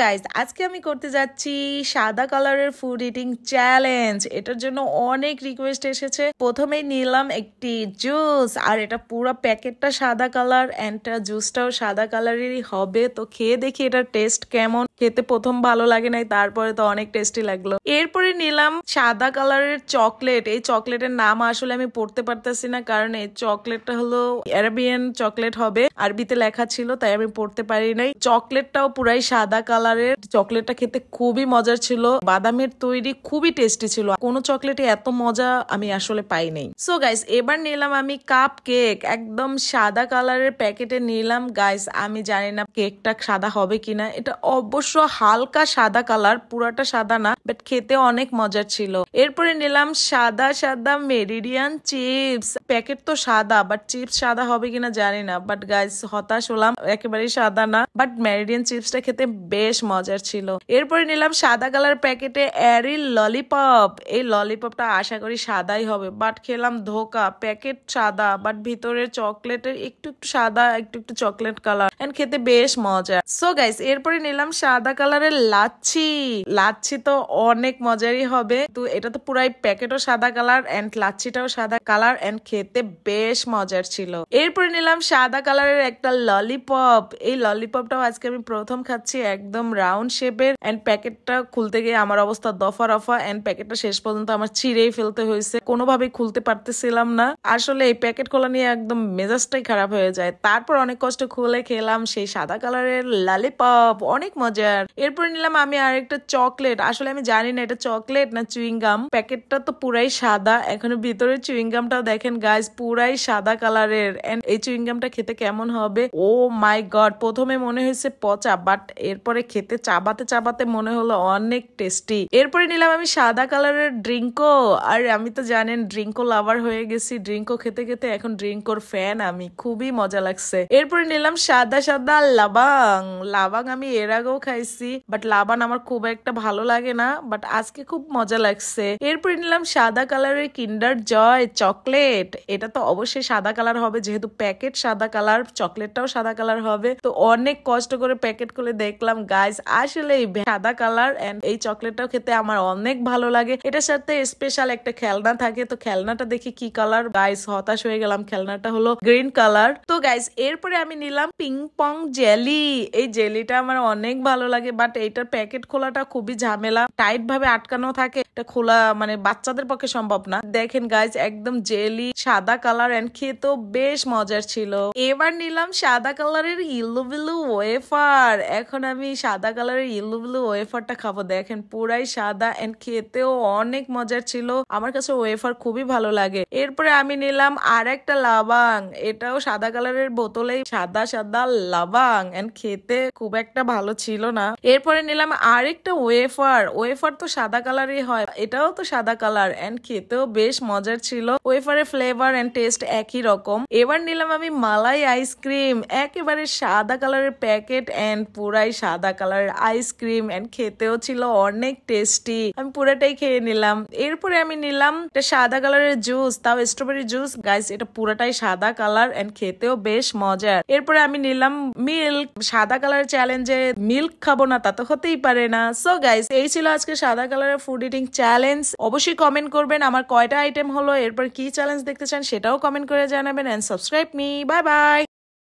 Guys আজকে আমি করতে যাচ্ছি সাদা কালারের ফুড ইটিং চ্যালেঞ্জ। এটার জন্য অনেক রিকোয়েস্ট এসেছে। প্রথমেই নিলাম একটি জুস, আর এটা পুরো প্যাকেটটা সাদা কালার এন্ড জুসটাও সাদা কালারেরই হবে। তো খেয়ে দেখি এটার টেস্ট কেমন। খেতে প্রথম ভালো লাগে নাই, তারপরে তো অনেক টেস্টি লাগলো। এরপরে নিলাম সাদা কালারের চকলেট। এই চকলেটের নাম আসলে আমি পড়তে পারতেছি না, কারণ এই চকলেটটা হলো অ্যারাবিয়ান চকলেট হবে, আরবিতে লেখা ছিল তাই আমি পড়তে পারি নাই। চকলেটটাও পুরাই সাদা কালারের। চকলেটটা খেতে খুবই মজার ছিল, বাদামের তৈরি, খুবই টেস্টি ছিল। কোনো চকলেটে এত মজা আমি আসলে পাই নাই। সো গাইস এবার নিলাম আমি কাপ কেক, একদম সাদা কালারের প্যাকেটে নিলাম। গাইস আমি জানি না কেকটা সাদা হবে কিনা, এটা অবশ্য হালকা সাদা কালার, পুরাটা সাদা না, বাট খেতে অনেক মজার ছিল। এরপরে নিলাম সাদা সাদা মেরিডিয়ান চিপস। প্যাকেট তো সাদা, বাট চিপস সাদা হবে কিনা জানি না। বাট গাইস হতাশ হলাম, একেবারেই সাদা না, বাট মেরিডিয়ান চিপসটা খেতে বেশ মজার ছিল। এরপরে নিলাম সাদা কালার প্যাকেটে অ্যারিল ললিপপ। এই ললিপপটা আশা করি সাদাই হবে, বাট খেলাম ধোকা। প্যাকেট সাদা, বাট ভিতরে চকলেটের একটু একটু সাদা, একটু একটু চকলেট কালার, এন্ড খেতে বেশ মজা। সো গাইস এরপরে নিলাম সাদা কালারের লাচ্ছি। লাচ্ছি তো অনেক মজারই হবে। তো এটা তো পুরাই প্যাকেটও সাদা কালার এন্ড লাচ্ছিটাও সাদা কালার, এন্ড খেতে বেশ মজার ছিল। এরপরে নিলাম সাদা কালারের একটা ললিপপ। এই ললিপপটাও আজকে আমি প্রথম খাচ্ছি, একদম রাউন্ড শেপের, এন্ড প্যাকেটটা খুলতে গিয়ে আমার অবস্থা দফা রফা, এন্ড প্যাকেটটা শেষ পর্যন্ত আমার ছিঁড়েই ফেলতে হয়েছে, কোনোভাবেই খুলতে পারতেছিলাম না। আসলে এই প্যাকেট খোলা নিয়ে একদম মেজাজটাই খারাপ হয়ে যায়। তারপর অনেক কষ্ট খুলে খেলাম সেই সাদা কালারের ললিপপ, অনেক মজার। এরপর নিলাম আমি আরেকটা চকলেট। আসলে আমি জানি না এটা চকলেট না চুইংগাম। প্যাকেটটা তো পুরাই সাদা, এখন ভিতরে চুইংগামটাও দেখেন গাইস পুরাই সাদা কালারের, এন্ড এই চুইংগামটা খেতে কেমন হবে ও মাই গড। প্রথমে মনে হয়েছে পচা, বাট এরপরে খেতে চাবাতে চাবাতে মনে হলো অনেক টেস্টি। এরপরে নিলাম আমি সাদা কালারের ড্রিঙ্কো। আর আমি তো জানেন ড্রিঙ্কো লাভার হয়ে গেছি, ড্রিঙ্কো খেতে খেতে এখন ড্রিঙ্কোর ফ্যান আমি, খুবই মজা লাগছে। এরপরে নিলাম সাদা সাদা লাবাং। লাবাং আমি এর আগেও খাইছি, বাট লাবান আমার খুব একটা ভালো লাগে না, বাট আজকে খুব মজা লাগছে। এরপরে নিলাম সাদা কালারের কিন্ডার জয় চকলেট। এটা তো অবশ্যই সাদা কালার হবে, যেহেতু প্যাকেট সাদা কালার, চকলেটটাও সাদা কালার হবে। তো অনেক কষ্ট করে প্যাকেট খুলে দেখলাম গাইস আসলে সাদা কালার, এন্ড এই চকলেটটাও খেতে আমার অনেক ভালো লাগে। এটার সাথে স্পেশাল একটা খেলনা থাকে, তো খেলনাটা দেখি কি কালার, গাইস হতাশ হয়ে গেলাম। খেলনাটা হলো গ্রিন কালার। তো গাইস এরপরে আমি নিলাম পিং পং জেলি। এই জেলিটা আমার অনেক ভালো লাগে, বাট এইটার প্যাকেট খোলাটা খুবই ঝামেলা, টাইট ভাবে আটকানো থাকে, এটা খোলা মানে বাচ্চাদের পক্ষে সম্ভব না। দেখেন গাইস একদম জেলি সাদা কালার, এন্ড খেতেও বেশ মজার ছিল। এবার নিলাম সাদা কালারের ইলু বিলু ওয়েফার। এখন আমি সাদা কালারের ইলু বিলু ওয়েফারটা খাবো। দেখেন পুরাই সাদা, এন্ড খেতেও অনেক মজার ছিল। আমার কাছে ওয়েফার খুবই ভালো লাগে। এরপরে আমি নিলাম আর একটা লাবাং। এটাও সাদা কালারের বোতলে সাদা সাদা লাবাং, এন্ড খেতে খুব একটা ভালো ছিল না। এরপরে নিলাম আরেকটা ওয়েফার। ওয়েফার তো সাদা কালারই হয়, এটাও তো সাদা কালার, এন্ড খেতেও বেশ মজার ছিল। ওয়েফারের ফ্লেভার এন্ড টেস্ট একই রকম। এবার নিলাম আমি মালাই আইসক্রিম। একেবারে সাদা কালারের প্যাকেট এন্ড পুরাই সাদা কালারের আইসক্রিম, এন্ড খেতেও ছিল অনেক টেস্টি। আমি পুরাটাই খেয়ে নিলাম। এরপরে আমি নিলাম একটা সাদা কালারের জুস, তাও স্ট্রবেরি জুস। গাইস এটা পুরাটাই সাদা কালার, এন্ড খেতেও বেশ মজার। এরপরে আমি নিলাম মিল্ক। সাদা কালার চ্যালেঞ্জে মিল্ক খাবো না তা তো হতেই পারে না। সো গাইস এই ছিল আজকে সাদা কালারের ফুড ইটিং চ্যালেঞ্জ। অবশ্যই কমেন্ট করবেন আমার কয়টা আইটেম হলো, এরপর কি চ্যালেঞ্জ দেখতে চান সেটাও কমেন্ট করে জানাবেন, and subscribe me. Bye by.